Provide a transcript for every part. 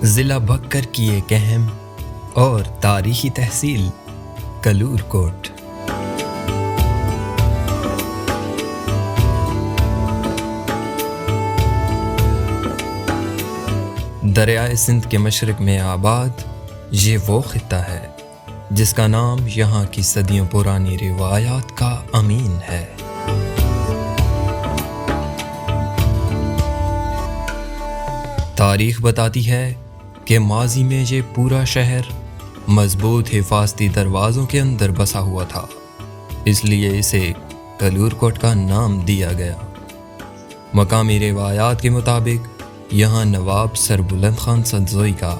ضلع بھکر کی ایک اہم اور تاریخی تحصیل کلور کوٹ۔ دریائے سندھ کے مشرق میں آباد یہ وہ خطہ ہے جس کا نام یہاں کی صدیوں پرانی روایات کا امین ہے۔ تاریخ بتاتی ہے کہ ماضی میں یہ پورا شہر مضبوط حفاظتی دروازوں کے اندر بسا ہوا تھا، اس لیے اسے کلور کوٹ کا نام دیا گیا۔ مقامی روایات کے مطابق یہاں نواب سر بلند خان سدزوئی کا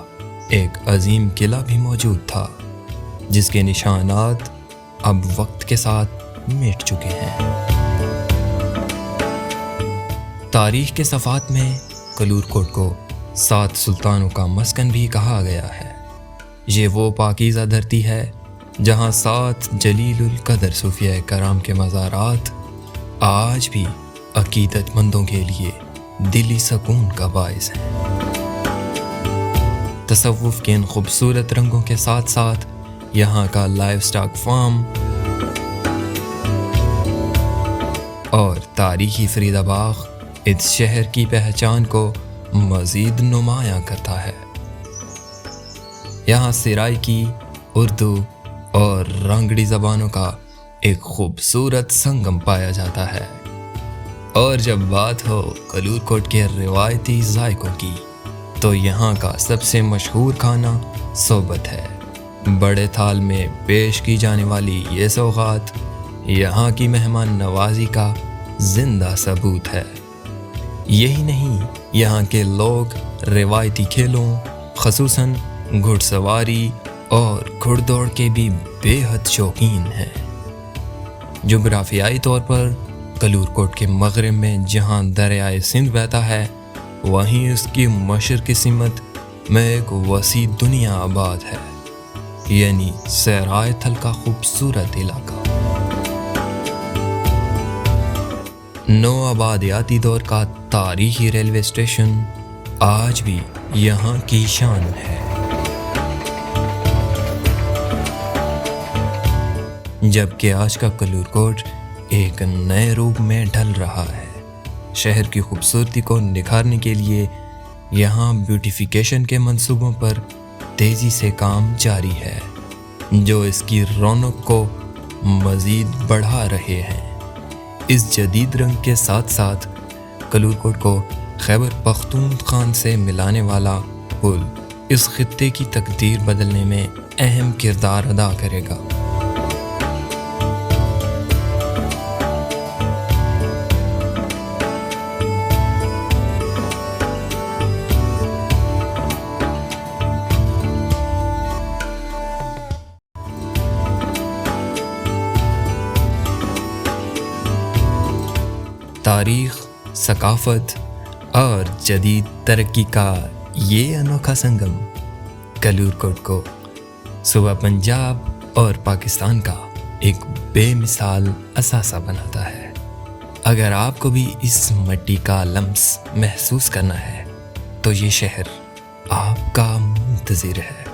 ایک عظیم قلعہ بھی موجود تھا، جس کے نشانات اب وقت کے ساتھ مٹ چکے ہیں۔ تاریخ کے صفحات میں کلور کوٹ کو 7 سلطانوں کا مسکن بھی کہا گیا ہے۔ یہ وہ پاکیزہ دھرتی ہے جہاں 7 جلیل القدر صوفیاء کرام کے مزارات آج بھی عقیدت مندوں کے لیے دلی سکون کا باعث ہیں۔ تصوف کے ان خوبصورت رنگوں کے ساتھ ساتھ یہاں کا لائف سٹاک فارم اور تاریخی فریدہ باغ اس شہر کی پہچان کو مزید نمایاں کرتا ہے۔ یہاں سرائیکی، اردو اور رانگڑی زبانوں کا ایک خوبصورت سنگم پایا جاتا ہے۔ اور جب بات ہو کلور کوٹ کے روایتی ذائقوں کی تو یہاں کا سب سے مشہور کھانا صوبت ہے۔ بڑے تھال میں پیش کی جانے والی یہ سوغات یہاں کی مہمان نوازی کا زندہ ثبوت ہے۔ یہی نہیں، یہاں کے لوگ روایتی کھیلوں خصوصاً گھڑ سواری اور گھڑ دوڑ کے بھی بے حد شوقین ہیں۔ جغرافیائی طور پر کلور کوٹ کے مغرب میں جہاں دریائے سندھ بہتا ہے، وہیں اس کی مشرقی سمت میں ایک وسیع دنیا آباد ہے، یعنی صحرائے تھل کا خوبصورت علاقہ۔ نو آبادیاتی دور کا تاریخی ریلوے اسٹیشن آج بھی یہاں کی شان ہے۔ جبکہ آج کا کلور کوٹ ایک نئے روپ میں ڈھل رہا ہے۔ شہر کی خوبصورتی کو نکھارنے کے لیے یہاں بیوٹیفیکیشن کے منصوبوں پر تیزی سے کام جاری ہے، جو اس کی رونق کو مزید بڑھا رہے ہیں۔ اس جدید رنگ کے ساتھ ساتھ کلور کوٹ کو خیبر پختونخوا سے ملانے والا پل اس خطے کی تقدیر بدلنے میں اہم کردار ادا کرے گا۔ تاریخ، ثقافت اور جدید ترقی کا یہ انوکھا سنگم کلور کوٹ کو صوبہ پنجاب اور پاکستان کا ایک بے مثال اثاثہ بناتا ہے۔ اگر آپ کو بھی اس مٹی کا لمس محسوس کرنا ہے تو یہ شہر آپ کا منتظر ہے۔